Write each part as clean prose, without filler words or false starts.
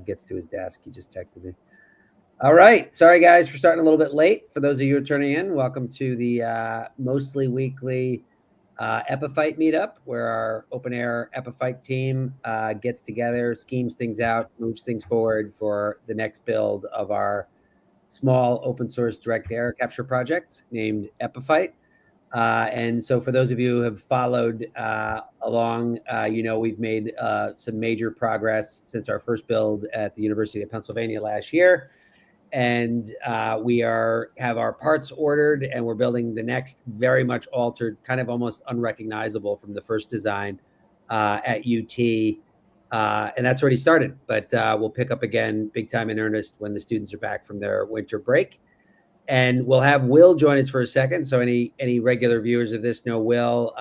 gets to his desk. He just texted me. All right. Sorry, guys, for starting a little bit late. For those of you who are turning in, welcome to the mostly weekly Epiphyte meetup, where our open air Epiphyte team gets together, schemes things out, moves things forward for the next build of our small open source direct air capture project named Epiphyte. And so for those of you who have followed along, we've made some major progress since our first build at the University of Pennsylvania last year. And we have our parts ordered, and we're building the next very much altered, kind of almost unrecognizable from the first design at UT. And that's already started, but we'll pick up again big time in earnest when the students are back from their winter break. And we'll have Will join us for a second. So any regular viewers of this know Will.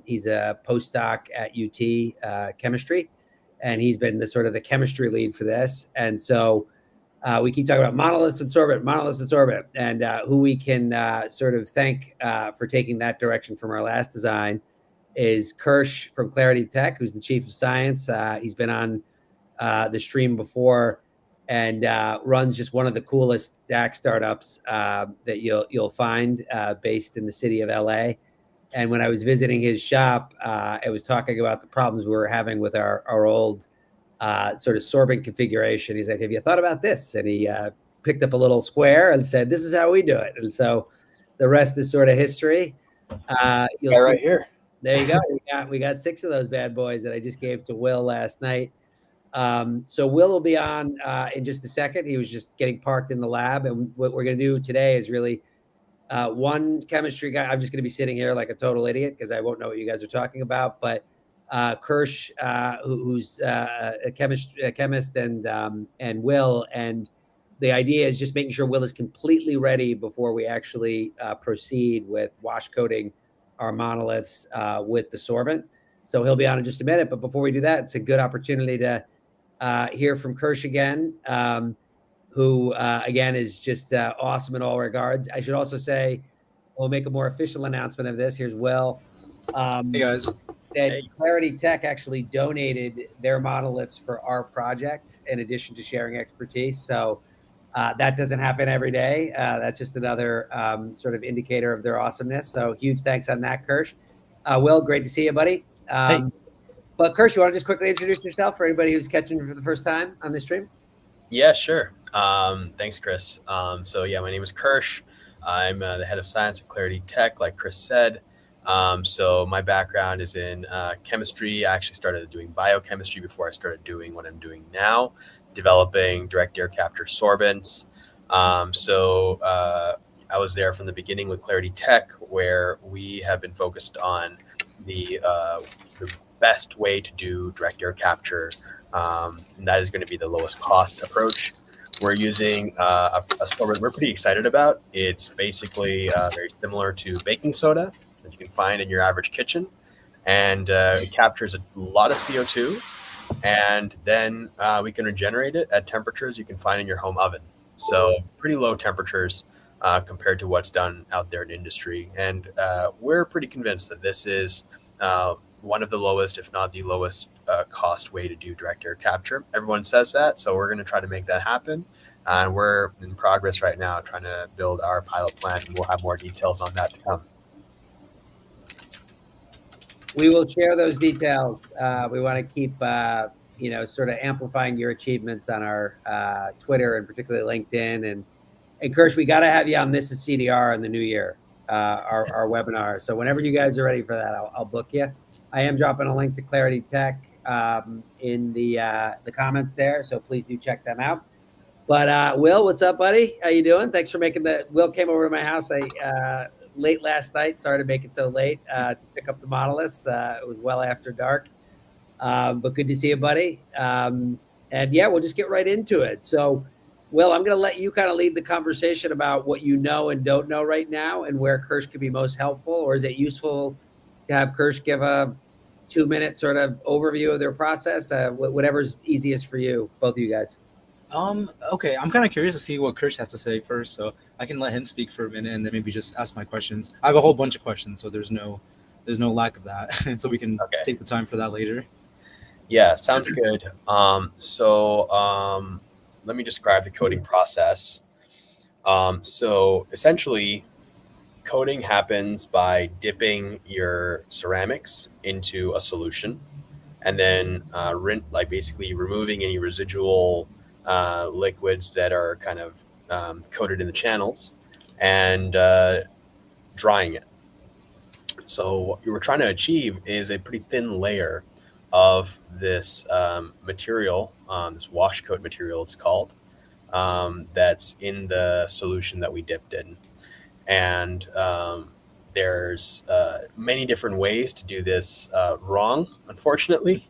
He's a postdoc at UT chemistry, and he's been the chemistry lead for this. And so we keep talking about monoliths and sorbent, and who we can sort of thank for taking that direction from our last design is Kersh from Clarity Tech, who's the chief of science. He's been on the stream before, and runs just one of the coolest DAC startups that you'll find based in the city of LA. And when I was visiting his shop, I was talking about the problems we were having with our old sort of sorbent configuration. He's like, have you thought about this? And he picked up a little square and said, this is how we do it. And so the rest is sort of history. You'll see right here. There you go. We got 6 of those bad boys that I just gave to Will last night. So Will be on in just a second. He was just getting parked in the lab. And what we're going to do today is really one chemistry guy. I'm just going to be sitting here like a total idiot because I won't know what you guys are talking about. But Kersh, who's a chemist, and Will. And the idea is just making sure Will is completely ready before we actually proceed with wash coating our monoliths with the sorbent. So he'll be on in just a minute. But before we do that, it's a good opportunity to hear from Kersh again, who, again, is just awesome in all regards. I should also say, we'll make a more official announcement of this. Here's Will. Hey, guys. That Clarity Tech actually donated their monoliths for our project in addition to sharing expertise. So that doesn't happen every day. That's just another sort of indicator of their awesomeness. So huge thanks on that, Kersh. Will, great to see you, buddy. Hey. But Kersh, you want to just quickly introduce yourself for anybody who's catching you for the first time on this stream? Yeah, sure. Thanks, Chris. So yeah, my name is Kersh. I'm the head of science at Clarity Tech, like Chris said. So my background is in chemistry. I actually started doing biochemistry before I started doing what I'm doing now, developing direct air capture sorbents. So I was there from the beginning with Clarity Tech, where we have been focused on the best way to do direct air capture, and that is going to be the lowest cost approach. We're using a sorbent we're pretty excited about. It's basically very similar to baking soda that you can find in your average kitchen, and it captures a lot of CO2, and then we can regenerate it at temperatures you can find in your home oven. So pretty low temperatures compared to what's done out there in industry. And we're pretty convinced that this is one of the lowest, if not the lowest cost way to do direct air capture. Everyone says that, so we're going to try to make that happen. And we're in progress right now trying to build our pilot plant, and we'll have more details on that to come. We will share those details. We want to keep, sort of amplifying your achievements on our Twitter and particularly LinkedIn. And Kersh, we got to have you on This is CDR in the new year, our webinar. So whenever you guys are ready for that, I'll book you. I am dropping a link to Clarity Tech in the comments there, so please do check them out. But Will, what's up, buddy? How you doing? Thanks for making Will came over to my house late last night. Sorry to make it so late to pick up the monoliths. It was well after dark, but good to see you, buddy. And yeah, we'll just get right into it. So, Will, I'm going to let you kind of lead the conversation about what you know and don't know right now and where Kersh could be most helpful. Or is it useful to have Kersh give a 2-minute sort of overview of their process? Whatever's easiest for you, both of you guys. Okay, I'm kind of curious to see what Kersh has to say first, so I can let him speak for a minute and then maybe just ask my questions. I have a whole bunch of questions, so there's no lack of that, and so we can take the time for that later. Yeah, sounds good. Let me describe the coating process. So essentially, coating happens by dipping your ceramics into a solution, and then basically removing any residual liquids that are kind of coated in the channels, and drying it. So what you were trying to achieve is a pretty thin layer of this material, this wash coat material it's called, that's in the solution that we dipped in. And there's many different ways to do this wrong, unfortunately,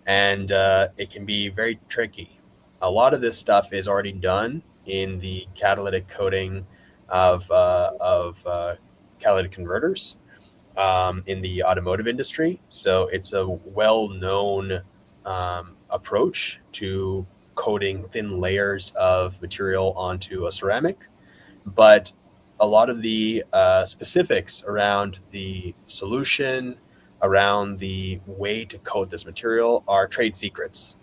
and it can be very tricky. A lot of this stuff is already done in the catalytic coating of catalytic converters in the automotive industry. So it's a well-known approach to coating thin layers of material onto a ceramic. But a lot of the specifics around the solution, around the way to coat this material are trade secrets.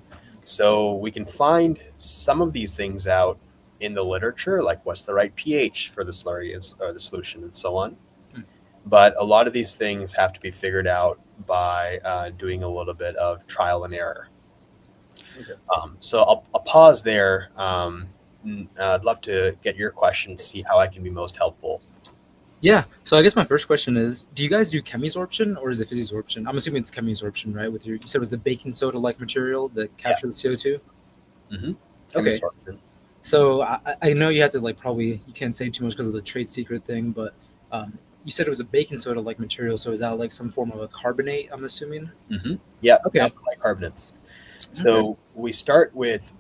So we can find some of these things out in the literature, like what's the right pH for the slurry or the solution and so on. But a lot of these things have to be figured out by doing a little bit of trial and error. Okay. So I'll pause there. I'd love to get your question to see how I can be most helpful. Yeah. So I guess my first question is, do you guys do chemisorption or is it physisorption? I'm assuming it's chemisorption, right? You said it was the baking soda-like material that captured the CO2? Mm-hmm. Okay. So I know you have to you can't say too much because of the trade secret thing, but you said it was a baking soda-like material. So is that like some form of a carbonate, I'm assuming? Mm-hmm. Yeah. Okay. Like carbonates. So we start with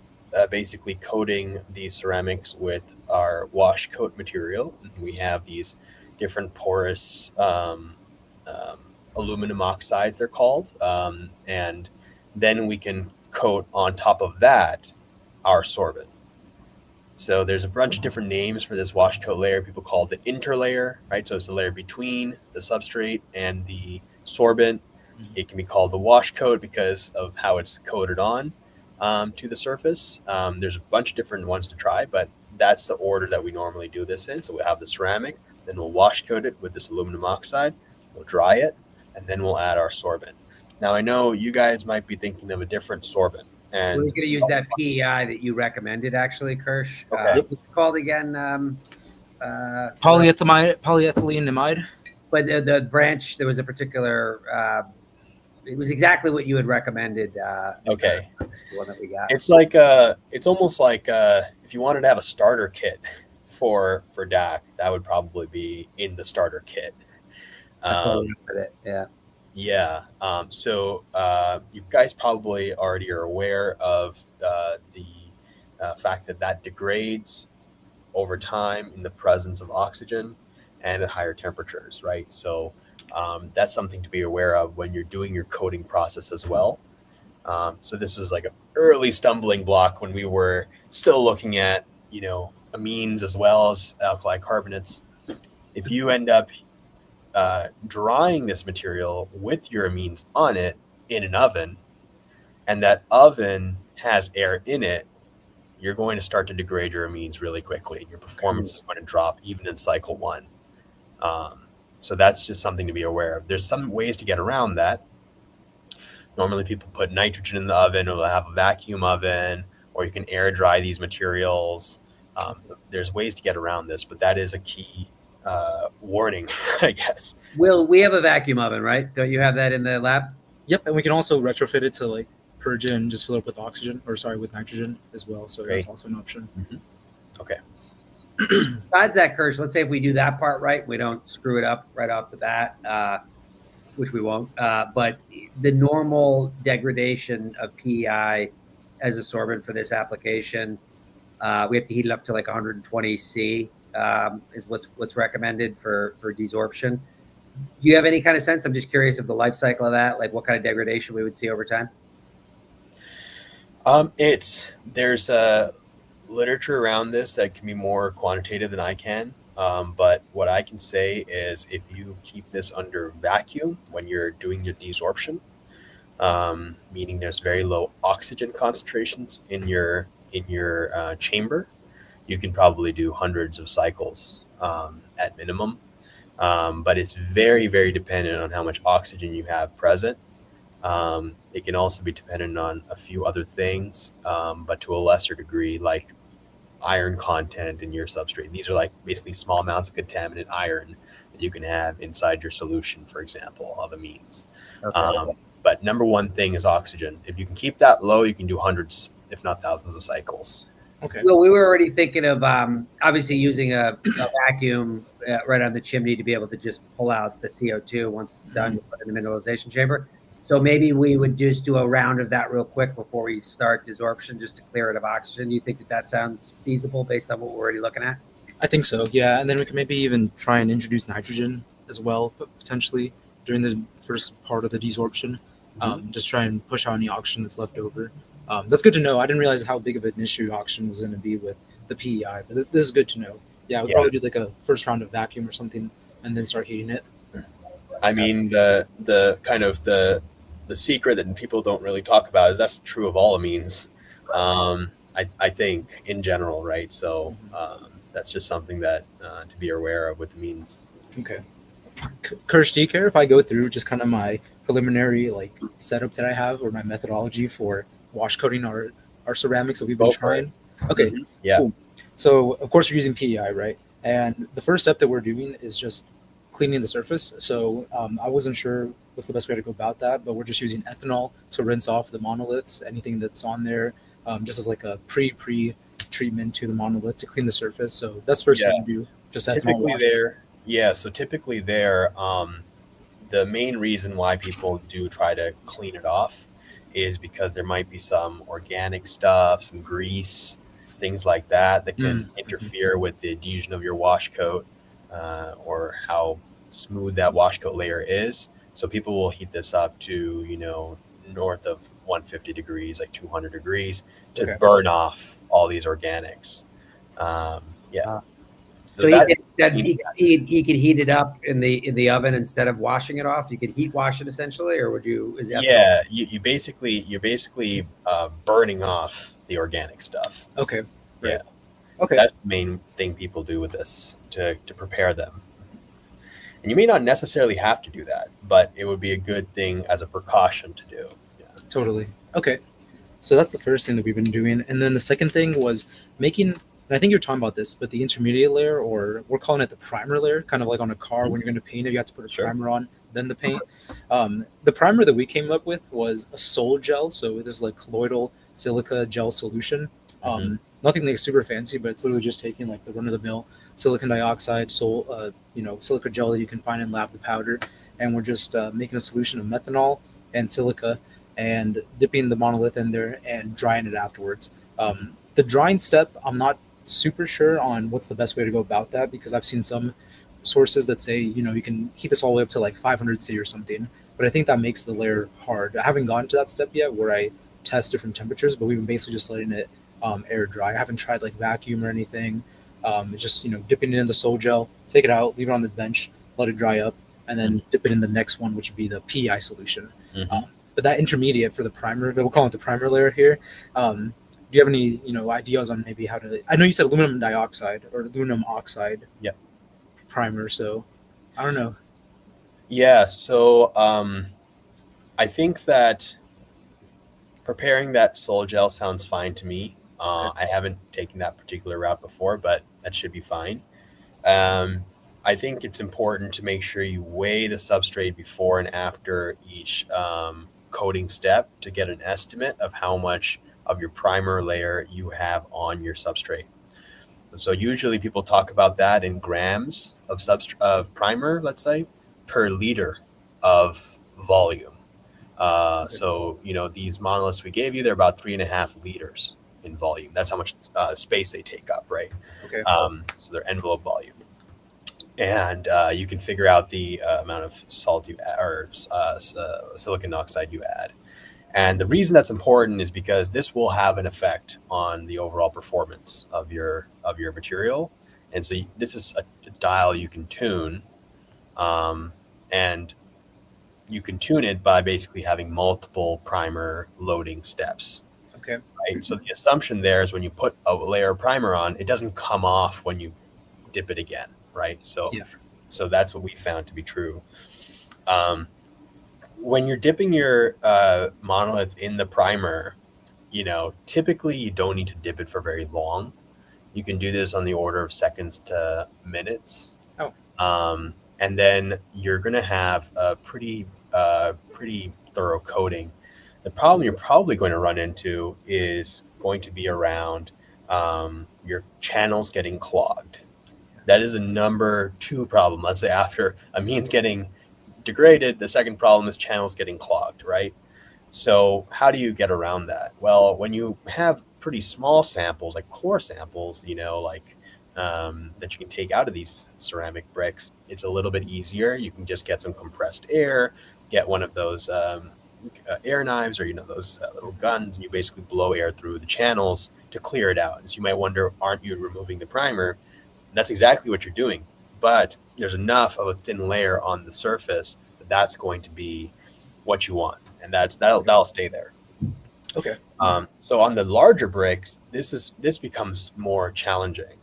basically coating the ceramics with our wash coat material. We have these different porous aluminum oxides, they're called. And then we can coat on top of that our sorbent. So there's a bunch of different names for this wash coat layer. People call it the interlayer, right? So it's the layer between the substrate and the sorbent. It can be called the wash coat because of how it's coated on to the surface. There's a bunch of different ones to try, but that's the order that we normally do this in. So we'll have the ceramic, then we'll wash coat it with this aluminum oxide, we'll dry it, and then we'll add our sorbent. Now I know you guys might be thinking of a different sorbent. And we're going to use that PEI that you recommended, actually, Kersh. Okay. What's it called again? Polyethylenamide. But the branch, there was a particular. It was exactly what you had recommended. Okay. The one that we got. It's like it's almost like if you wanted to have a starter kit for DAC, that would probably be in the starter kit. That's why we put it. Yeah. Yeah. So you guys probably already are aware of the fact that degrades over time in the presence of oxygen and at higher temperatures, right? So that's something to be aware of when you're doing your coating process as well. So this was like an early stumbling block when we were still looking at, amines as well as alkali carbonates. If you end up drying this material with your amines on it in an oven, and that oven has air in it, you're going to start to degrade your amines really quickly. Your performance is going to drop even in cycle 1. So that's just something to be aware of. There's some ways to get around that. Normally people put nitrogen in the oven, or they'll have a vacuum oven, or you can air dry these materials. So there's ways to get around this, but that is a key warning, I guess. Will, we have a vacuum oven, right? Don't you have that in the lab? Yep, and we can also retrofit it to purge it and just fill it up with with nitrogen as well. So Great. That's also an option. Mm-hmm. Okay. Besides that, Kersh, let's say if we do that part right, we don't screw it up right off the bat, which we won't. But the normal degradation of PEI as a sorbent for this application, we have to heat it up to 120 C. Is what's recommended for desorption. Do you have any kind of sense? I'm just curious of the life cycle of that, what kind of degradation we would see over time. There's literature around this that can be more quantitative than I can. But what I can say is if you keep this under vacuum when you're doing your desorption, meaning there's very low oxygen concentrations in your chamber. You can probably do hundreds of cycles at minimum, but it's very, very dependent on how much oxygen you have present. It can also be dependent on a few other things, but to a lesser degree, like iron content in your substrate. These are like basically small amounts of contaminant iron that you can have inside your solution, for example, of amines. Okay. But number one thing is oxygen. If you can keep that low, you can do hundreds, if not thousands of cycles. Okay. Well, we were already thinking of obviously using a vacuum right on the chimney to be able to just pull out the CO2 once it's done, to put in the mineralization chamber. So maybe we would just do a round of that real quick before we start desorption, just to clear it of oxygen. Do you think that that sounds feasible based on what we're already looking at? I think so, yeah. And then we can maybe even try and introduce nitrogen as well, potentially during the first part of the desorption. Just try and push out any oxygen that's left over. That's good to know. I didn't realize how big of an issue oxygen was going to be with the PEI, but this is good to know. Yeah, we'll probably do like a first round of vacuum or something and then start heating it. I mean, the kind of the secret that people don't really talk about is that's true of all amines. I think in general, right? So that's just something that to be aware of with amines. Okay. Kersh, do you care if I go through just kind of my preliminary like setup that I have, or my methodology for wash coating our ceramics that we've been trying? Okay, yeah. Cool. So of course we're using PEI, right? And the first step that we're doing is just cleaning the surface. So I wasn't sure what's the best way to go about that, but we're just using ethanol to rinse off the monoliths, anything that's on there, just as like a pre-treatment to the monolith to clean the surface. So that's first thing to do. Just ethanol. Typically the main reason why people do try to clean it off is because there might be some organic stuff, some grease, things like that can interfere with the adhesion of your wash coat or how smooth that wash coat layer is. So people will heat this up to, north of 150 degrees, like 200 degrees to burn off all these organics. So he could heat it up in the oven instead of washing it off. You could heat wash it essentially, or would you? You're basically burning off the organic stuff. Okay. Right. Yeah. Okay. That's the main thing people do with this to prepare them. And you may not necessarily have to do that, but it would be a good thing as a precaution to do. Yeah. Totally. Okay. So that's the first thing that we've been doing, and then the second thing was making. And I think you're talking about this, but the intermediate layer, or we're calling it the primer layer, kind of like on a car when you're going to paint it, you have to put a primer on, then the paint. The primer that we came up with was a sol gel. So this is like colloidal silica gel solution. Nothing like super fancy, but it's literally just taking like the run-of-the-mill silicon dioxide, silica gel that you can find in lab, the powder, and we're just making a solution of methanol and silica and dipping the monolith in there and drying it afterwards. The drying step, I'm not super sure on what's the best way to go about that, because I've seen some sources that say, you can heat this all the way up to like 500 C or something, but I think that makes the layer hard. I haven't gotten to that step yet where I test different temperatures, but we've been basically just letting it air dry. I haven't tried like vacuum or anything. It's just, dipping it in the sol gel, take it out, leave it on the bench, let it dry up, and then dip it in the next one, which would be the PEI solution. But that intermediate for the primer, we'll call it the primer layer here. Do you have any, ideas on maybe how to? I know you said aluminum dioxide or aluminum oxide. Yep. Primer. So, I don't know. Yeah. So, I think that preparing that sol gel sounds fine to me. I haven't taken that particular route before, but that should be fine. I think it's important to make sure you weigh the substrate before and after each coating step to get an estimate of how much of your primer layer you have on your substrate. So usually people talk about that in grams of primer, let's say, per liter of volume. So, these monoliths we gave you, they're about 3.5 liters in volume. That's how much space they take up, right? Okay. So their envelope volume. And you can figure out the amount of salt you add, or silicon oxide you add. And the reason that's important is because this will have an effect on the overall performance of your material. And so this is a dial you can tune, and you can tune it by basically having multiple primer loading steps. Okay. Right. So the assumption there is when you put a layer of primer on, it doesn't come off when you dip it again. Right. So that's what we found to be true. When you're dipping your monolith in the primer, typically you don't need to dip it for very long. You can do this on the order of seconds to minutes. And then you're going to have a pretty thorough coating. The problem you're probably going to run into is going to be around your channels getting clogged. That is the number 2 problem. Let's say after amines getting degraded, the second problem is channels getting clogged, right? So how do you get around that? Well, when you have pretty small samples, like core samples, that you can take out of these ceramic bricks, it's a little bit easier. You can just get some compressed air, get one of those air knives or those little guns, and you basically blow air through the channels to clear it out. And so you might wonder, aren't you removing the primer? And that's exactly what you're doing. But there's enough of a thin layer on the surface that that's going to be what you want, and that'll stay there. Okay. So on the larger bricks, this becomes more challenging.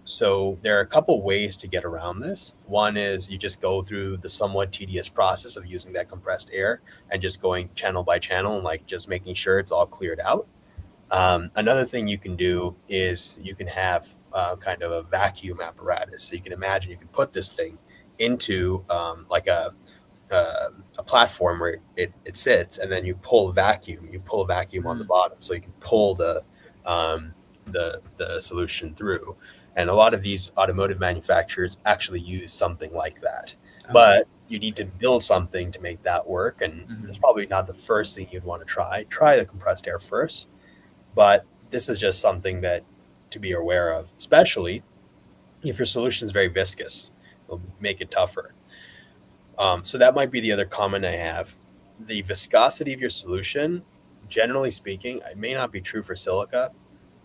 So there are a couple ways to get around this. One is you just go through the somewhat tedious process of using that compressed air and just going channel by channel and just making sure it's all cleared out. Another thing you can do is you can have kind of a vacuum apparatus. So you can imagine you can put this thing into a platform where it sits, and then you pull a vacuum on the bottom, so you can pull the solution through. And a lot of these automotive manufacturers actually use something like that. But you need to build something to make that work, and it's probably not the first thing you'd want to try the compressed air first. But this is just something that to be aware of, especially if your solution is very viscous. It'll make it tougher. So that might be the other comment I have. The viscosity of your solution, generally speaking, it may not be true for silica.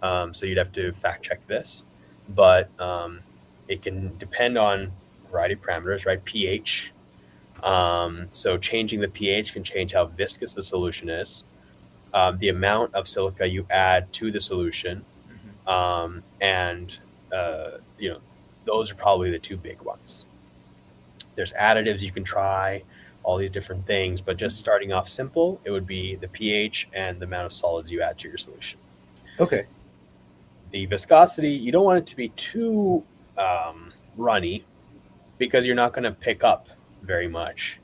So you'd have to fact check this, but it can depend on a variety of parameters, right? pH. So changing the pH can change how viscous the solution is. The amount of silica you add to the solution, and those are probably the 2 big ones. There's additives you can try, all these different things, but just starting off simple, it would be the pH and the amount of solids you add to your solution. Okay. The viscosity, you don't want it to be too runny, because you're not going to pick up very much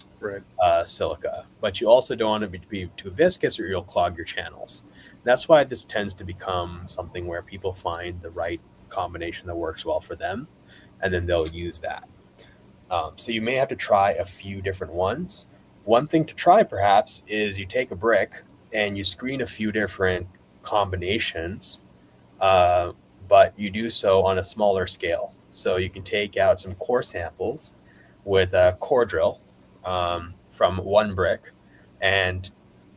silica, but you also don't want it to be too viscous or you'll clog your channels. That's why this tends to become something where people find the right combination that works well for them, and then they'll use that. So you may have to try a few different ones. One thing to try perhaps is you take a brick and you screen a few different combinations, but you do so on a smaller scale. So you can take out some core samples with a core drill from one brick, and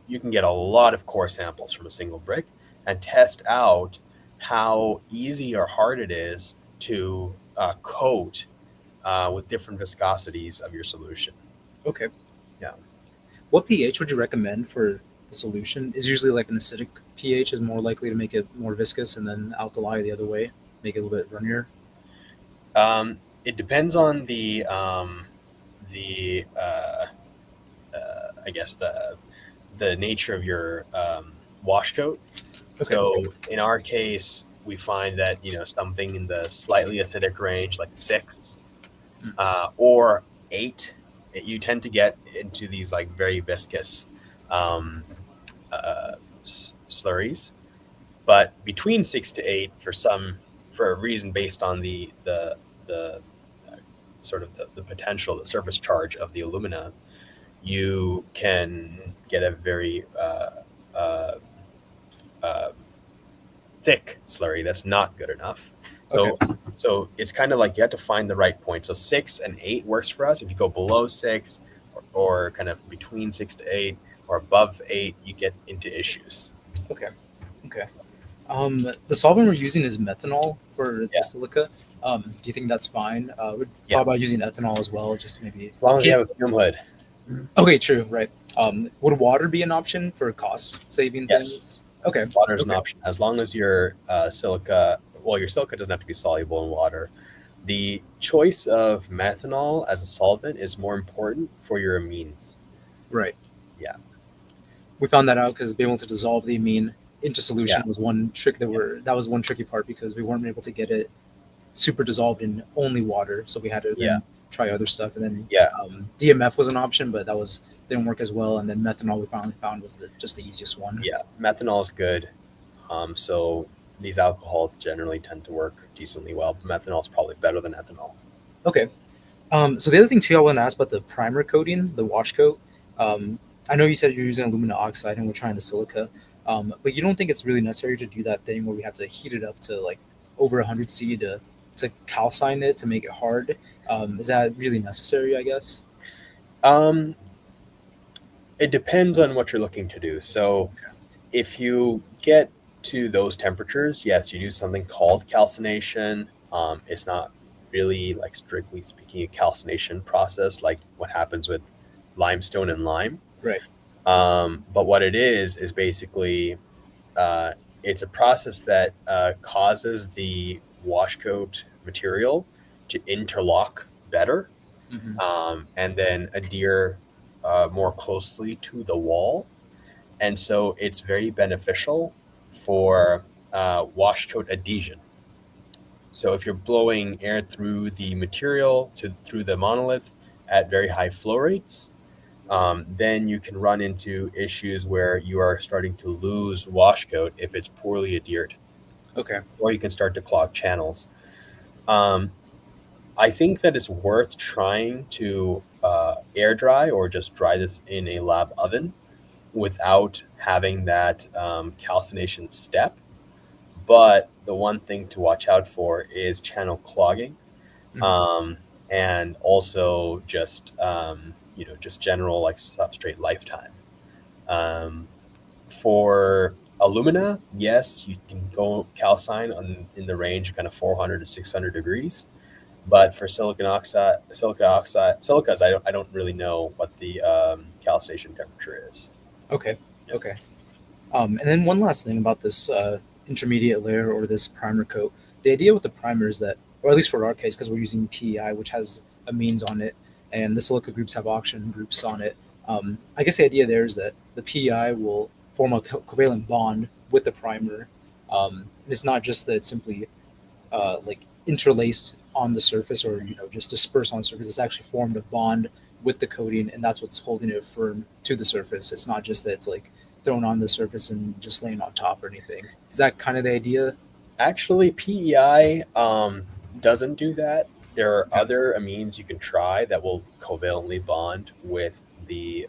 you can get a lot of core samples from a single brick and test out how easy or hard it is to coat with different viscosities of your solution. Okay. Yeah. What pH would you recommend for the solution? Is usually like an acidic pH is more likely to make it more viscous, and then alkali the other way, make it a little bit runnier? It depends on the I guess the nature of your washcoat. Okay. So in our case, we find that something in the slightly acidic range, like 6 or 8, you tend to get into these like very viscous slurries. But between 6 to 8, for a reason based on the sort of the potential, the surface charge of the alumina, you can get a very thick slurry that's not good enough. So it's kind of like you have to find the right point. So 6 and 8 works for us. If you go below 6 or kind of between 6 to 8 or above 8, you get into issues. Okay. The solvent we're using is methanol for the silica. Do you think that's fine? We'd thought about using ethanol as well, just maybe. As long as you have a fume hood. Okay, true, right. Would water be an option for cost saving things? Yes, Okay. water is an Okay. option as long as your your silica doesn't have to be soluble in water. The choice of methanol as a solvent is more important for your amines. Right. Yeah. We found that out because being able to dissolve the amine into solution Yeah. was one trick that was one tricky part because we weren't able to get it super dissolved in only water. So we had to then try other stuff. And then Yeah. DMF was an option, but didn't work as well. And then methanol we finally found was just the easiest one. Yeah, methanol is good. So these alcohols generally tend to work decently well, but methanol is probably better than ethanol. Okay. So the other thing too, I want to ask about the primer coating, the wash coat. I know you said you're using alumina oxide and we're trying the silica, but you don't think it's really necessary to do that thing where we have to heat it up to like over 100 C to calcine it to make it hard? Is that really necessary, I guess? It depends on what you're looking to do. So if you get to those temperatures, yes, you do something called calcination. It's not really, like, strictly speaking, a calcination process like what happens with limestone and lime. Right. But what it is basically it's a process that causes the wash coat material to interlock better, and then adhere more closely to the wall. And so it's very beneficial for wash coat adhesion. So if you're blowing air through the material through the monolith at very high flow rates, then you can run into issues where you are starting to lose wash coat if it's poorly adhered. Okay. Or you can start to clog channels. I think that it's worth trying to air dry or just dry this in a lab oven without having that calcination step. But the one thing to watch out for is channel clogging, and also just just general, like, substrate lifetime. For alumina, yes, you can go calcine in the range of kind of 400 to 600 degrees. But for silicas, I don't really know what the calcination temperature is. Okay. Okay. And then one last thing about this intermediate layer or this primer coat. The idea with the primer is that, or at least for our case, because we're using PEI, which has amines on it, and the silica groups have oxygen groups on it. I guess the idea there is that the PEI will form a covalent bond with the primer. And it's not just that it's simply like interlaced on the surface or just dispersed on the surface. It's actually formed a bond with the coating, and that's what's holding it firm to the surface. It's not just that it's like thrown on the surface and just laying on top or anything. Is that kind of the idea? Actually, PEI doesn't do that. There are other amines you can try that will covalently bond with the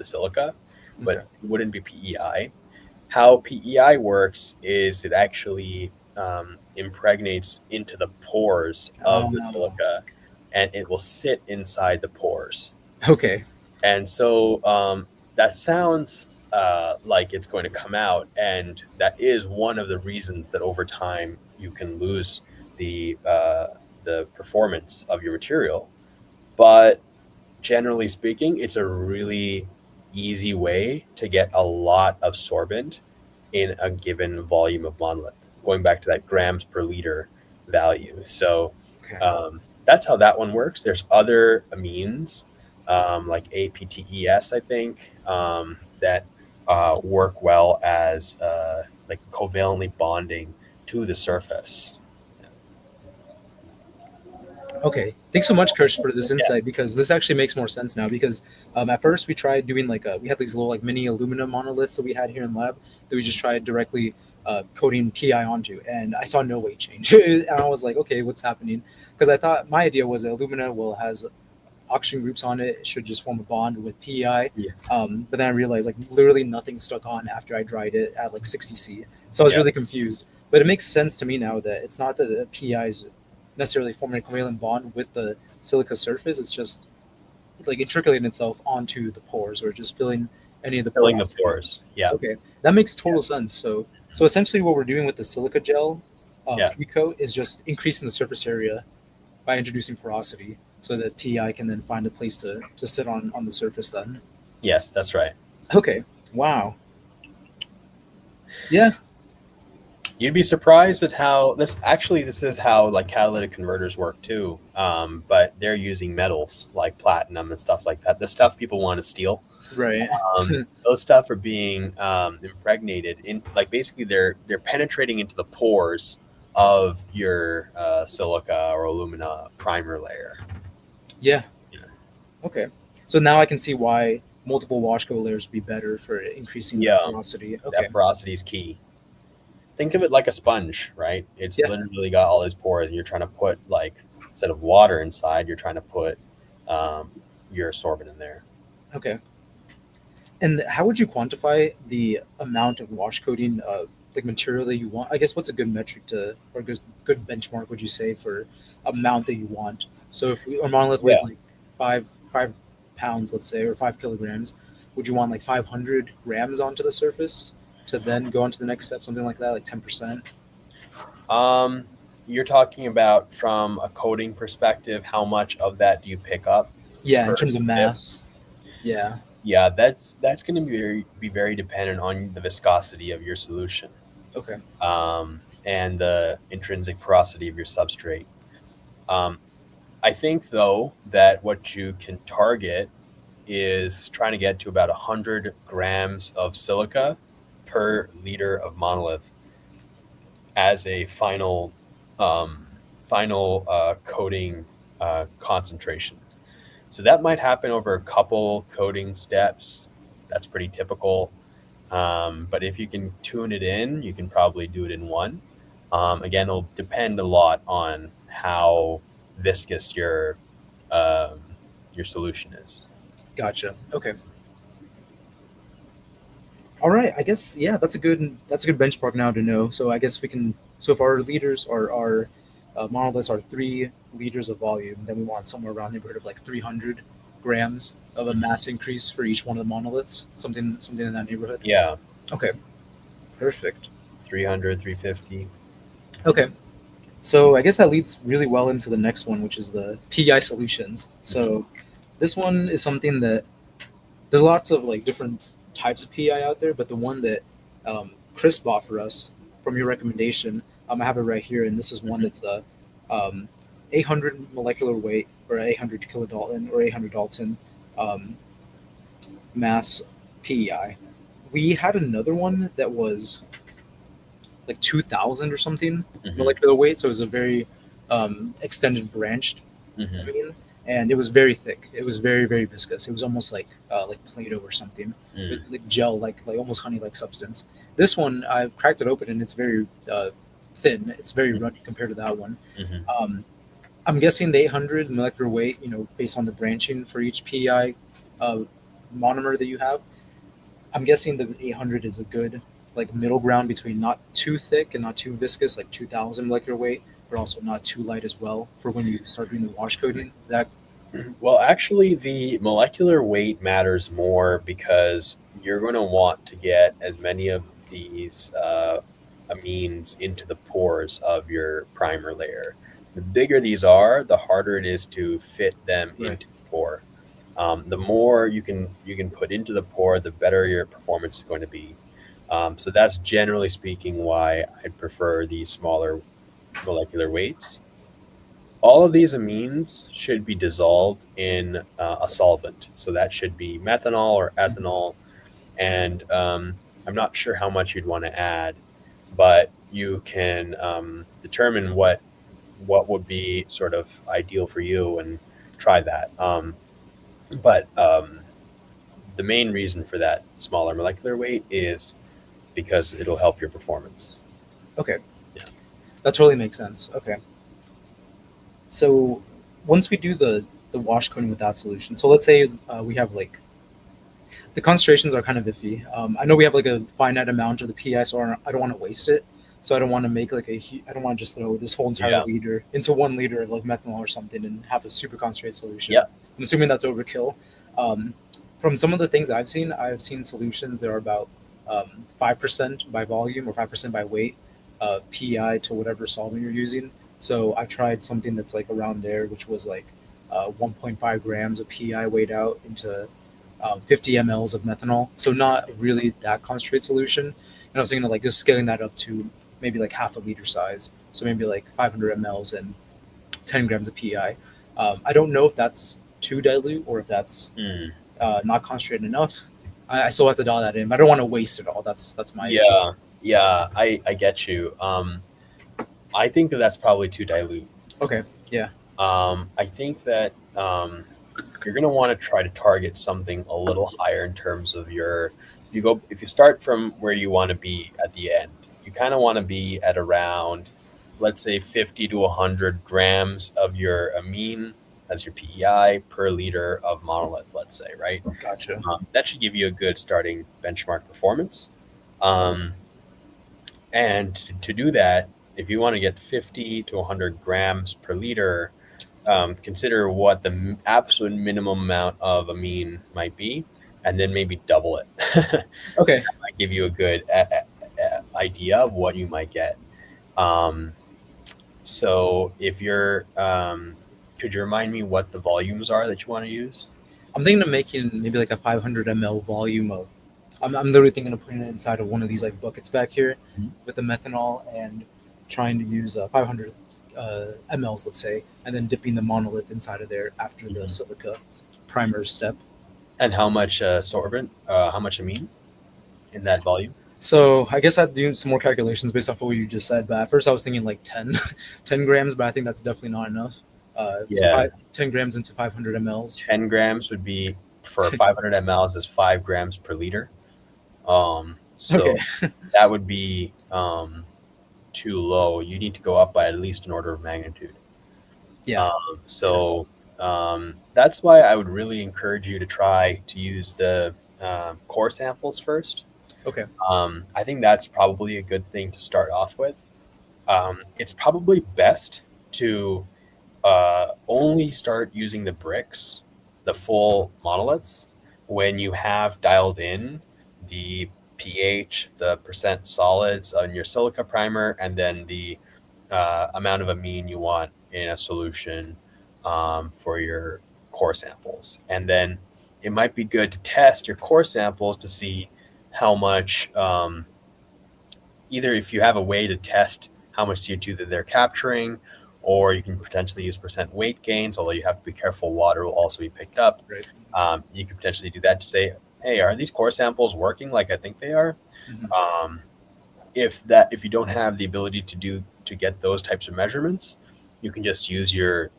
silica, but it wouldn't be PEI. How PEI works is it actually impregnates into the pores of the silica, and it will sit inside the pores. Okay. And so that sounds like it's going to come out, and that is one of the reasons that over time you can lose the performance of your material. But generally speaking, it's a really easy way to get a lot of sorbent in a given volume of monolith, going back to that grams per liter value. So that's how that one works. There's other amines like APTES, I think, that work well as like covalently bonding to the surface. Okay, thanks so much, Kersh, for this insight, because this actually makes more sense now. Because at first we tried doing we had these little like mini aluminum monoliths that we had here in lab that we just tried directly coating PI onto, and I saw no weight change. And I was like, okay, what's happening? Because I thought my idea was that alumina has oxygen groups on it. It should just form a bond with PEI. But then I realized like literally nothing stuck on after I dried it at like 60 C. So I was really confused. But it makes sense to me now that it's not that the PEI is necessarily forming a covalent bond with the silica surface. It's just like intercalating itself onto the pores or just filling any of the pores. Yeah. Okay, that makes total sense. So essentially what we're doing with the silica gel pre-coat is just increasing the surface area by introducing porosity. so that PEI can then find a place to sit on the surface then. Yes, that's right. Okay. Wow. Yeah. You'd be surprised at how this is how like catalytic converters work too. But they're using metals like platinum and stuff like that. The stuff people want to steal. Right. Those stuff are being impregnated in, like, basically they're penetrating into the pores of your silica or alumina primer layer. Yeah. Yeah. Okay. So now I can see why multiple wash coat layers would be better for increasing the porosity. Okay. That porosity is key. Think of it like a sponge, right? It's Yeah. literally got all these pores, and you're trying to put, like, instead of water inside, you're trying to put your sorbent in there. Okay. And how would you quantify the amount of wash coating like material that you want? I guess what's a good metric to, or good benchmark would you say for amount that you want? So if our monolith weighs like five pounds, let's say, or 5 kilograms, would you want like 500 grams onto the surface to then go on to the next step, something like that, like 10%? You're talking about from a coating perspective, how much of that do you pick up? Yeah, in terms of mass. Yeah. Yeah, that's going to be very dependent on the viscosity of your solution. Okay. And the intrinsic porosity of your substrate. I think, though, that what you can target is trying to get to about 100 grams of silica per liter of monolith as a final coating concentration. So that might happen over a couple coating steps. That's pretty typical. But if you can tune it in, you can probably do it in one. Again, it'll depend a lot on how viscous your solution is. Gotcha. Okay. All right. I guess that's a good benchmark now to know. So I guess we can. So if our liters or our monoliths are 3 liters of volume, then we want somewhere around the neighborhood of like 300 grams of a mass increase for each one of the monoliths. Something in that neighborhood. Yeah. Okay. Perfect. 300, 350. Okay. So I guess that leads really well into the next one, which is the PEI solutions. So this one is something that there's lots of like different types of PEI out there, but the one that Chris bought for us from your recommendation, I have it right here, and this is one that's a 800 molecular weight or 800 kilodalton or 800 Dalton mass PEI. We had another one that was like 2,000 or something molecular weight, so it was a very extended branched grain, and it was very thick. It was very, very viscous. It was almost like Play-Doh or something. It was like gel, like almost honey-like substance. This one, I've cracked it open, and it's very thin. It's very runny compared to that one. I'm guessing the 800 molecular weight, based on the branching for each PEI monomer that you have, I'm guessing the 800 is a good like middle ground between not too thick and not too viscous, like 2,000 molecular weight, but also not too light as well for when you start doing the wash coating. Is that? Well, actually, the molecular weight matters more because you're going to want to get as many of these amines into the pores of your primer layer. The bigger these are, the harder it is to fit them into the pore. The more you can put into the pore, the better your performance is going to be. So that's generally speaking why I prefer these smaller molecular weights. All of these amines should be dissolved in a solvent. So that should be methanol or ethanol. And I'm not sure how much you'd want to add, but you can determine what would be sort of ideal for you and try that. But the main reason for that smaller molecular weight is because it'll help your performance. Okay. Yeah. That totally makes sense. Okay. So once we do the wash coating with that solution, so let's say we have like the concentrations are kind of iffy. I know we have like a finite amount of the PEI, so I don't want to waste it. So I don't want to make like I don't want to just throw this whole entire liter into 1 liter of like methanol or something and have a super concentrated solution. Yeah. I'm assuming that's overkill. From some of the things I've seen solutions that are about 5% by volume or 5% by weight PEI to whatever solvent you're using. So I tried something that's like around there, which was like 1.5 grams of PEI weighed out into 50 mLs of methanol. So not really that concentrated solution. And I was thinking of like just scaling that up to maybe like half a liter size. So maybe like 500 mLs and 10 grams of PEI. I don't know if that's too dilute or if that's not concentrated enough. I still have to dial that in, but I don't want to waste it all. That's my issue. Yeah, I get you. I think that's probably too dilute. Okay, yeah. I think that you're going to want to try to target something a little higher in terms of if you start from where you want to be at the end, you kind of want to be at around, let's say 50 to 100 grams of your amine as your PEI per liter of monolith, let's say, right? Gotcha. That should give you a good starting benchmark performance. And to do that, if you want to get 50 to 100 grams per liter, consider what the absolute minimum amount of amine might be, and then maybe double it. Okay. That might give you a good idea of what you might get. So if you're, could you remind me what the volumes are that you want to use? I'm thinking of making maybe like a 500 ml volume of. I'm literally thinking of putting it inside of one of these like buckets back here with the methanol and trying to use 500 mLs, let's say, and then dipping the monolith inside of there after the silica primer step. And how much sorbent, how much amine in that volume? So I guess I'd do some more calculations based off of what you just said. But at first I was thinking like 10 grams, but I think that's definitely not enough. So 10 grams into 500 mLs. 10 grams would be, for 500 mLs, is 5 grams per liter. So that would be too low. You need to go up by at least an order of magnitude. Yeah. That's why I would really encourage you to try to use the core samples first. Okay. I think that's probably a good thing to start off with. It's probably best to only start using the bricks, the full monoliths, when you have dialed in the pH, the percent solids on your silica primer, and then the amount of amine you want in a solution for your core samples. And then it might be good to test your core samples to see how much, either if you have a way to test how much CO2 that they're capturing, or you can potentially use percent weight gains, although you have to be careful, water will also be picked up. Right. You could potentially do that to say, hey, are these core samples working like I think they are? Mm-hmm. If you don't have the ability to get those types of measurements, you can just use your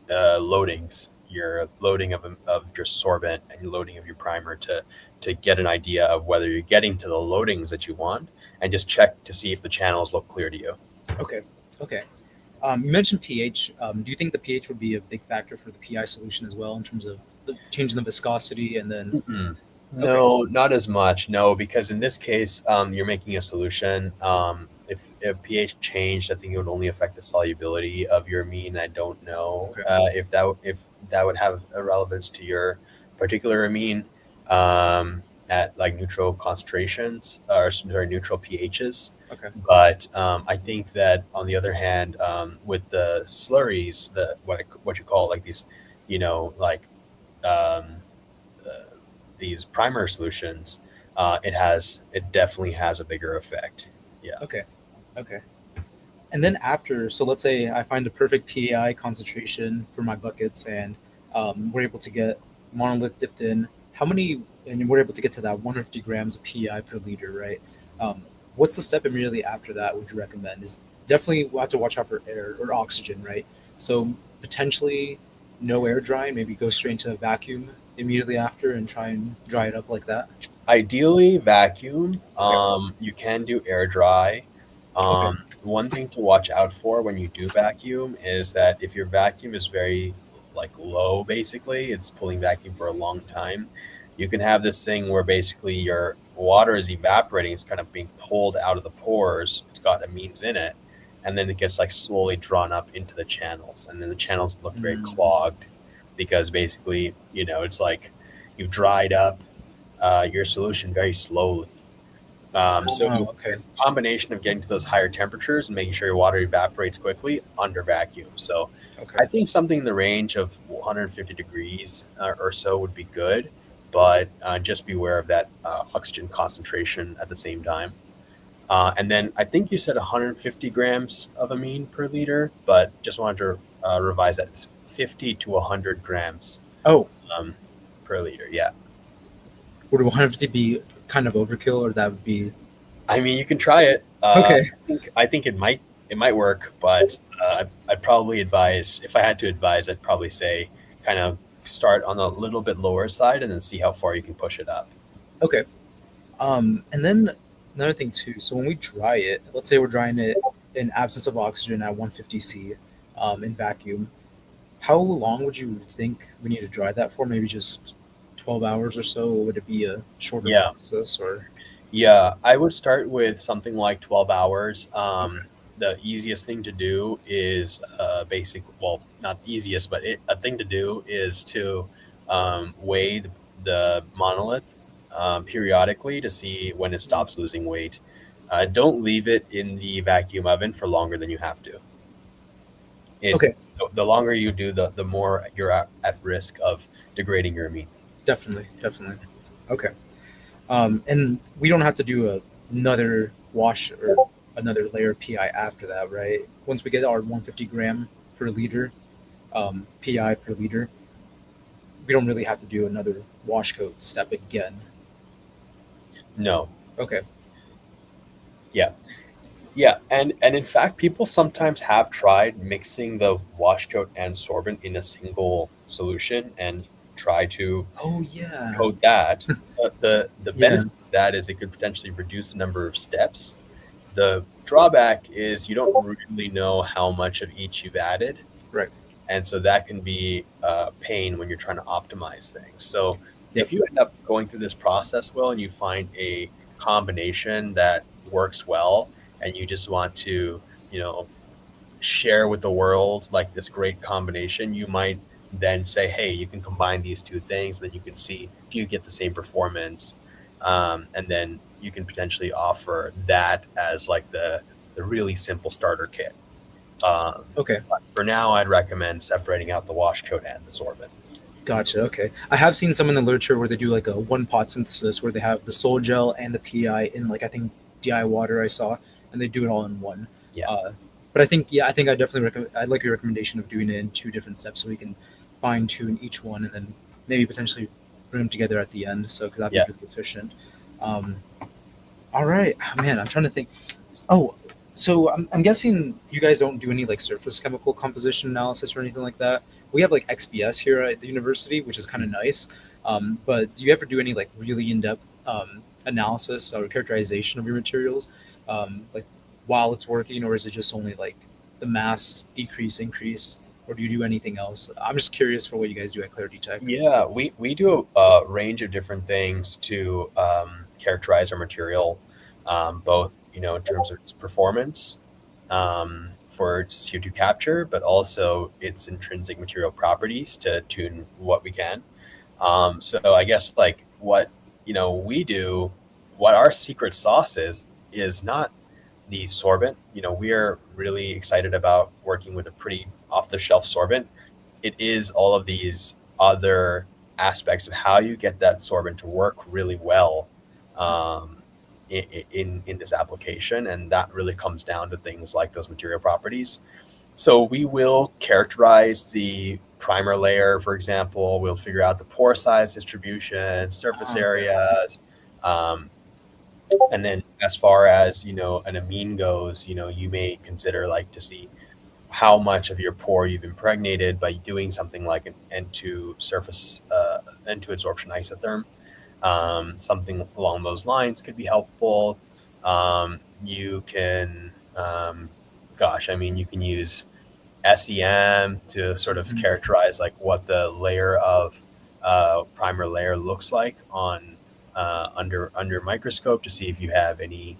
loadings, your loading of your sorbent and your loading of your primer to get an idea of whether you're getting to the loadings that you want, and just check to see if the channels look clear to you. Okay. You mentioned pH. Do you think the pH would be a big factor for the PI solution as well in terms of changing the viscosity and then? No, not as much. No, because in this case, you're making a solution. If pH changed, I think it would only affect the solubility of your amine. I don't know if that would have a relevance to your particular amine at like neutral concentrations or neutral pHs. Okay. But I think that on the other hand, with the slurries, what you call like these, these primer solutions, it definitely has a bigger effect. Yeah. Okay. And then so let's say I find the perfect PEI concentration for my buckets, and we're able to get monolith dipped in. And we're able to get to that 150 grams of PEI per liter, right? What's the step immediately after that would you recommend? Is definitely we'll have to watch out for air or oxygen, right? So potentially no air drying, maybe go straight into a vacuum immediately after and try and dry it up like that. Ideally vacuum. You can do air dry. One thing to watch out for when you do vacuum is that if your vacuum is very low, basically it's pulling vacuum for a long time, you can have this thing where basically your water is evaporating. It's kind of being pulled out of the pores. It's got amines in it, and then it gets slowly drawn up into the channels, and then the channels look very clogged because basically it's like you've dried up your solution very slowly. Okay. It's a combination of getting to those higher temperatures and making sure your water evaporates quickly under vacuum. So Okay. I think something in the range of 150 degrees or so would be good, but just beware of that oxygen concentration at the same time. And then I think you said 150 grams of amine per liter, but just wanted to revise that. It's 50 to 100 grams Oh, um, per liter. Yeah. would 150 be kind of overkill, or that would be I mean, you can try it. okay? I think it might work, but I'd probably advise, if I had to advise, I'd probably say kind of start on a little bit lower side and then see how far you can push it up. Okay. And then another thing too. So when we dry it, let's say we're drying it in absence of oxygen at 150 C, in vacuum. How long would you think we need to dry that for? Maybe just 12 hours or so? Or would it be a shorter Yeah. process? Or Yeah, I would start with something like 12 hours. okay. The easiest thing to do is well, not the easiest, but a thing to do is to weigh the monolith periodically to see when it stops losing weight. Don't leave it in the vacuum oven for longer than you have to. Okay. The longer you do, the more you're at risk of degrading your amine. Definitely. Okay. And we don't have to do another wash or another layer of PI after that, right? Once we get our 150 gram per liter PI per liter, we don't really have to do another wash coat step again. No. Okay. Yeah, and in fact, people sometimes have tried mixing the wash coat and sorbent in a single solution and try to Oh yeah. coat that. The Yeah. benefit of that is it could potentially reduce the number of steps. The drawback is you don't really know how much of each you've added, Right. and so that can be a pain when you're trying to optimize things. So Yep. if you end up going through this process, Will, and you find a combination that works well, and you just want to, share with the world like this great combination, you might then say, hey, you can combine these two things, and then you can see, do you get the same performance? And then you can potentially offer that as like the really simple starter kit. Okay. But for now, I'd recommend separating out the wash coat and the sorbent. Gotcha. Okay. I have seen some in the literature where they do like a one pot synthesis where they have the sol gel and the PI in like I think DI water I saw, and they do it all in one. Yeah. But I think I definitely recommend. I'd like your recommendation of doing it in two different steps so we can fine tune each one and then maybe potentially bring them together at the end. So because that'd be really efficient. All right, man. I'm trying to think. Oh, so I'm guessing you guys don't do any like surface chemical composition analysis or anything like that. We have like XPS here at the university, which is kind of nice. But do you ever do any like really in-depth analysis or characterization of your materials, like while it's working, or is it just only like the mass decrease, increase, or do you do anything else? I'm just curious for what you guys do at Clarity Tech. Yeah, we do a range of different things to characterize our material, both in terms of its performance for CO2 capture, but also its intrinsic material properties to tune what we can. So I guess like what we do, what our secret sauce is not the sorbent. We are really excited about working with a pretty off-the-shelf sorbent. It is all of these other aspects of how you get that sorbent to work really well in this application, and that really comes down to things like those material properties. So we will characterize the primer layer, for example. We'll figure out the pore size distribution, surface areas. And then as far as, an amine goes, you may consider like to see how much of your pore you've impregnated by doing something like an N2 surface, N2 absorption isotherm. Something along those lines could be helpful. You can, you can use SEM to sort of characterize like what the layer of primer layer looks like on under microscope to see if you have any,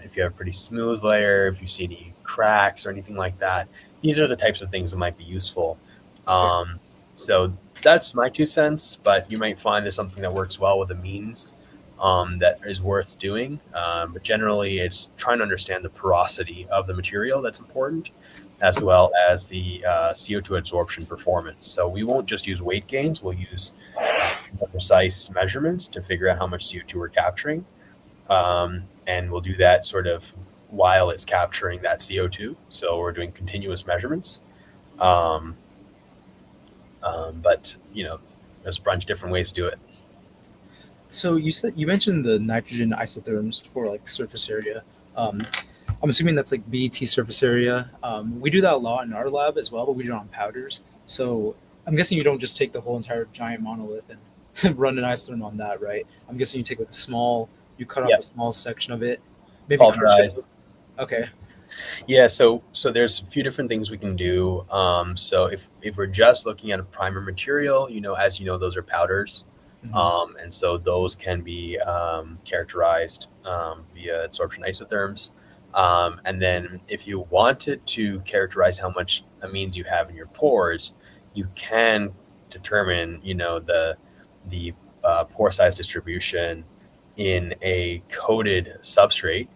if you have a pretty smooth layer, if you see any cracks or anything like that. These are the types of things that might be useful. So that's my 2 cents, but you might find there's something that works well with amines that is worth doing. But generally, it's trying to understand the porosity of the material that's important, as well as the CO2 absorption performance. So we won't just use weight gains, we'll use more precise measurements to figure out how much CO2 we're capturing. And we'll do that sort of while it's capturing that CO2. So we're doing continuous measurements. But, there's a bunch of different ways to do it. So you mentioned the nitrogen isotherms for like surface area. I'm assuming that's like BET surface area. We do that a lot in our lab as well, but we do it on powders. So I'm guessing you don't just take the whole entire giant monolith and run an isotherm on that, right? I'm guessing you take like you cut off a small section of it, maybe pulverize. Okay. Yeah, so there's a few different things we can do. So if we're just looking at a primer material, as you know, those are powders. Mm-hmm. And so those can be characterized via adsorption isotherms. And then if you wanted to characterize how much amines you have in your pores, you can determine, the pore size distribution in a coated substrate,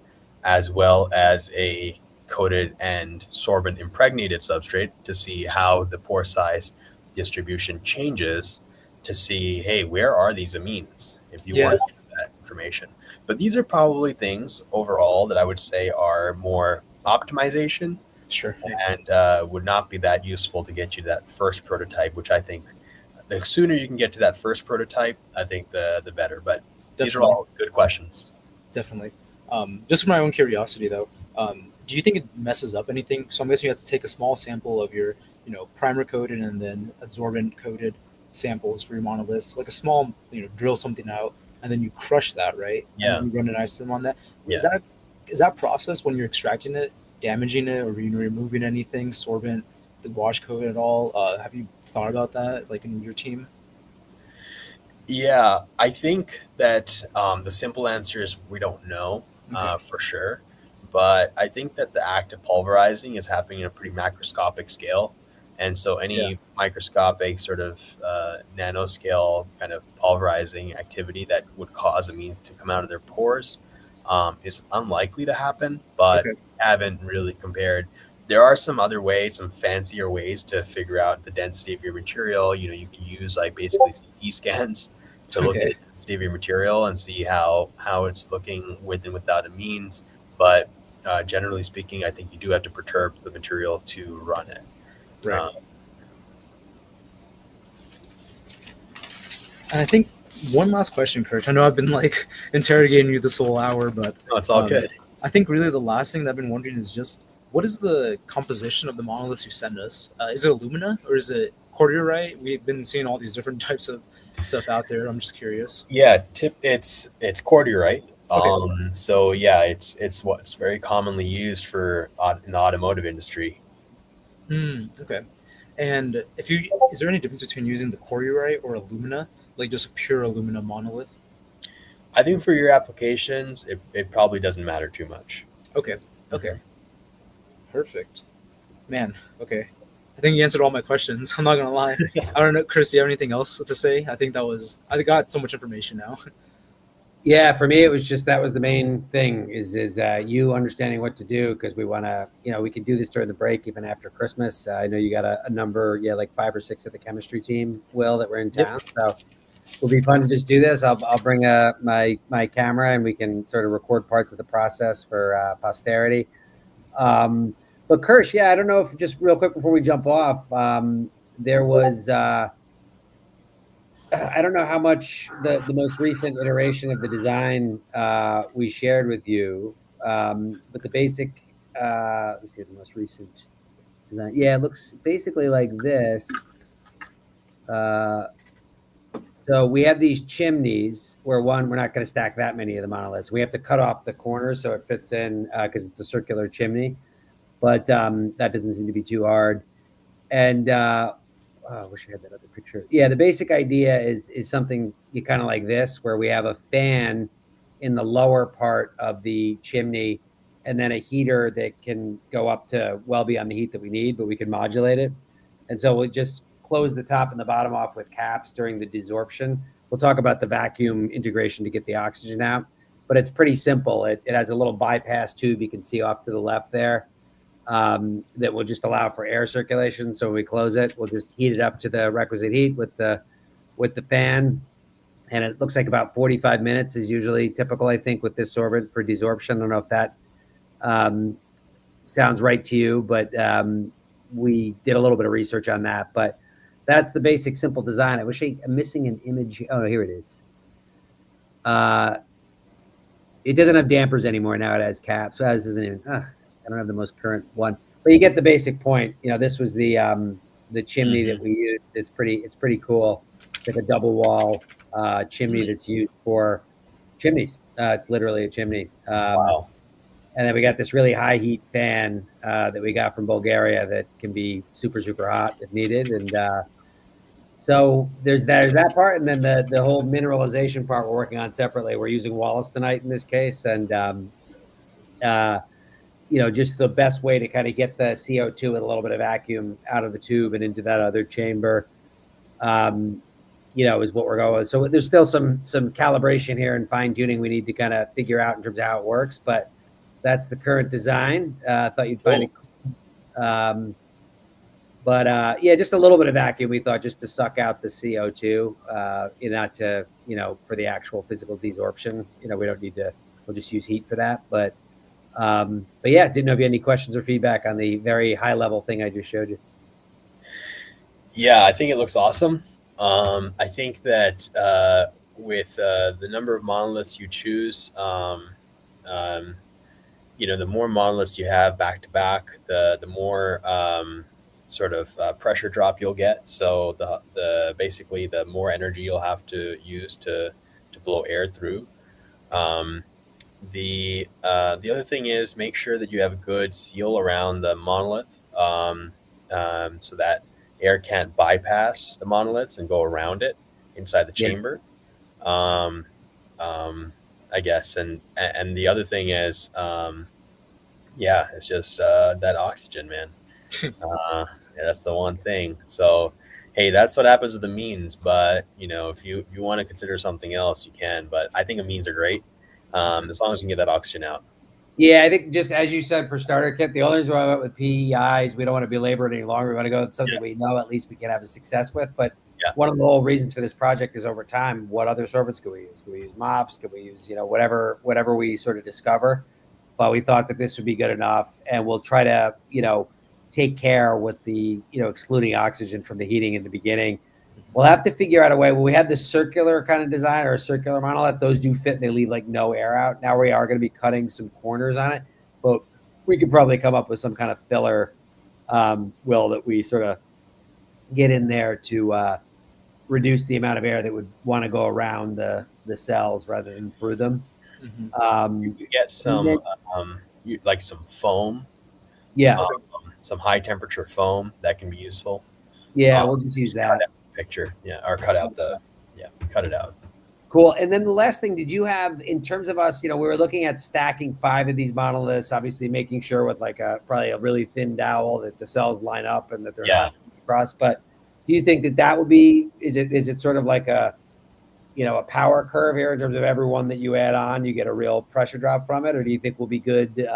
as well as a coated and sorbent impregnated substrate, to see how the pore size distribution changes, to see, hey, where are these amines, if you want that information. But these are probably things overall that I would say are more optimization. Sure. And would not be that useful to get you to that first prototype, which I think the sooner you can get to that first prototype, I think the better. But these are all good questions. Definitely. Just for my own curiosity, though, do you think it messes up anything? So I'm guessing you have to take a small sample of your, primer coated and then absorbent coated samples for your monoliths, like a small, drill something out, and then you crush that, right? Yeah. And you run an isotherm on that. Yeah. Is that process, when you're extracting it, damaging it, or removing anything, sorbent, the wash coat at all? Have you thought about that, like in your team? Yeah, I think that the simple answer is we don't know for sure. But I think that the act of pulverizing is happening in a pretty macroscopic scale. And so any microscopic sort of nanoscale kind of pulverizing activity that would cause amines to come out of their pores is unlikely to happen, but haven't really compared. There are some other ways, some fancier ways to figure out the density of your material. You can use like basically CT scans to look at the density of your material and see how it's looking with and without amines. But generally speaking, I think you do have to perturb the material to run it. Right. And I think one last question, Kersh. I know I've been like interrogating you this whole hour, but it's all good. I think really the last thing that I've been wondering is just, what is the composition of the monoliths you send us? Is it alumina or is it cordiorite? We've been seeing all these different types of stuff out there. I'm just curious. Yeah, it's cordiorite. So yeah, it's what's very commonly used for in the automotive industry. Okay. And is there any difference between using the cordiorite or alumina, like just a pure alumina monolith? I think for your applications, it probably doesn't matter too much. Okay. Perfect. Man, okay. I think you answered all my questions. I'm not going to lie. I don't know, Chris, do you have anything else to say? I got so much information now. Yeah, for me, it was just, that was the main thing is you understanding what to do, because we want to, we can do this during the break, even after Christmas. I know you got a number, like 5 or 6 of the chemistry team, Will, that were in town. So it'll be fun to just do this. I'll bring my camera and we can sort of record parts of the process for posterity. But Kersh, I don't know if, just real quick before we jump off, there was, I don't know how much the most recent iteration of the design we shared with you, but the basic, let's see, the most recent design. Yeah, it looks basically like this. So we have these chimneys where we're not going to stack that many of the monoliths. We have to cut off the corners so it fits in because it's a circular chimney, but that doesn't seem to be too hard. And I wish I had that other picture. Yeah, the basic idea is something kind of like this, where we have a fan in the lower part of the chimney and then a heater that can go up to well beyond the heat that we need, but we can modulate it. And so we'll just close the top and the bottom off with caps during the desorption. we'll talk about the vacuum integration to get the oxygen out, but it's pretty simple. It has a little bypass tube you can see off to the left there, that will just allow for air circulation. So when we close it, we'll just heat it up to the requisite heat with the fan. And it looks like about 45 minutes is usually typical, I think, with this sorbent for desorption. I don't know if that sounds right to you, but we did a little bit of research on that. But that's the basic, simple design. I wish I'm missing an image. Oh, here it is. It doesn't have dampers anymore. Now it has caps. So this isn't even, I don't have the most current one. But you get the basic point. You know, this was the chimney that we used. It's pretty cool. It's like a double wall chimney that's used for chimneys. It's literally a chimney. Wow. And then we got this really high heat fan that we got from Bulgaria that can be super, super hot if needed. And so there's that part. And then the whole mineralization part we're working on separately. We're using wollastonite in this case. And, you know, just the best way to kind of get the CO2 with a little bit of vacuum out of the tube and into that other chamber, you know, is what we're going with. So there's still some calibration here and fine tuning we need to kind of figure out in terms of how it works. But that's the current design. I thought you'd find it cool. But yeah, just a little bit of vacuum, we thought, just to suck out the CO2, not to, you know, for the actual physical desorption. You know, we don't need to, we'll just use heat for that. But yeah, didn't know if you had any questions or feedback on the very high level thing I just showed you. Yeah, I think it looks awesome. I think that with the number of monoliths you choose, you know, the more monoliths you have back to back, the more sort of pressure drop you'll get. So the basically the more energy you'll have to use to blow air through. The other thing is make sure that you have a good seal around the monolith, so that air can't bypass the monoliths and go around it inside the chamber. I guess, and the other thing is, yeah, it's just that oxygen, man. Yeah, that's the one thing. So, hey, that's what happens with the means. But you know, if you want to consider something else, you can. But I think amines are great, as long as you can get that oxygen out. Yeah, I think just as you said for starter kit, the only reason why I went with PEIs, we don't want to belabor it any longer. We want to go with something we know at least we can have a success with. But one of the whole reasons for this project is over time, what other sorbents could we use? Could we use MOFs? Could we use, you know, whatever we sort of discover? But we thought that this would be good enough, and we'll try to, you know, take care with the, you know, excluding oxygen from the heating in the beginning. We'll have to figure out a way. Well, we had this circular kind of design or a circular monolith. Those do fit. They leave like no air out. Now we are going to be cutting some corners on it, but we could probably come up with some kind of filler, Will, that we sort of get in there to reduce the amount of air that would want to go around the cells rather than through them. You could get some like some foam. Yeah. Some high temperature foam that can be useful. Yeah, we'll just use that picture. Yeah, or cut it out. Cool. And then the last thing, did you have, in terms of us, you know, we were looking at stacking 5 of these monoliths, obviously making sure with like probably a really thin dowel that the cells line up and that they're not across. But do you think that would be, is it sort of like a, you know, a power curve here in terms of every one that you add on, you get a real pressure drop from it? Or do you think we'll be good?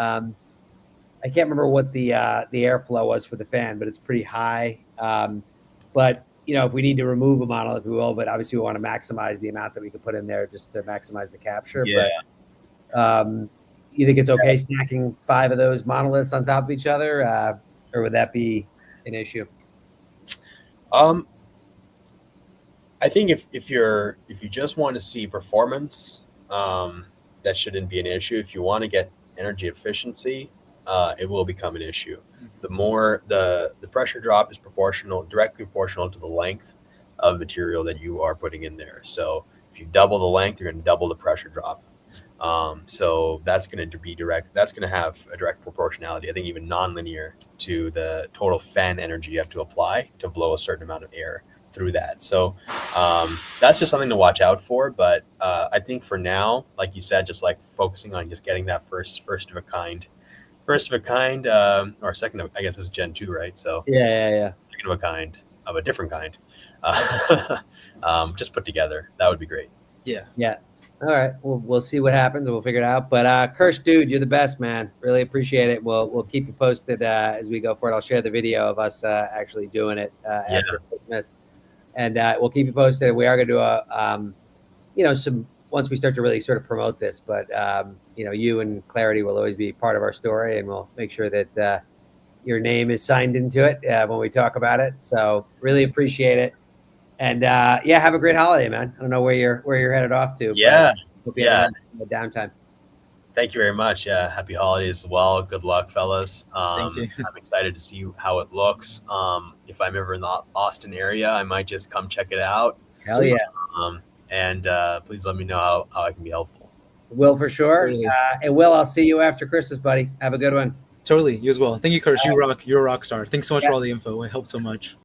I can't remember what the airflow was for the fan, but it's pretty high. But you know, if we need to remove a monolith, we will. But obviously, we want to maximize the amount that we can put in there just to maximize the capture. Yeah. But you think it's okay stacking 5 of those monoliths on top of each other, or would that be an issue? I think if you just want to see performance, that shouldn't be an issue. If you want to get energy efficiency, it will become an issue. The more the pressure drop is directly proportional to the length of material that you are putting in there. So if you double the length, you're going to double the pressure drop. So that's going to be direct. That's going to have a direct proportionality. I think even nonlinear to the total fan energy you have to apply to blow a certain amount of air through that. So that's just something to watch out for. But I think for now, like you said, just like focusing on just getting that first of a kind, or second of, I guess it's Gen 2, right? So yeah. Second of a kind of a different kind, just put together. That would be great. Yeah. Yeah. All right. We'll see what happens. We'll figure it out. But Kersh, dude, you're the best, man. Really appreciate it. We'll keep you posted as we go forward. I'll share the video of us actually doing it after Christmas, and we'll keep you posted. We are going to do some once we start to really sort of promote this. But you and Clarity will always be part of our story, and we'll make sure that your name is signed into it when we talk about it. So really appreciate it. And have a great holiday, man. I don't know where you're headed off to. Yeah, hope you have a downtime. Thank you very much. Yeah, happy holidays as well. Good luck, fellas. Thank you. I'm excited to see how it looks. If I'm ever in the Austin area, I might just come check it out. Hell yeah. And please let me know how I can be helpful. Will, for sure. Totally. And Will, I'll see you after Christmas, buddy. Have a good one. Totally. You as well. Thank you, Kersh. You rock. You're a rock star. Thanks so much for all the info. It helped so much.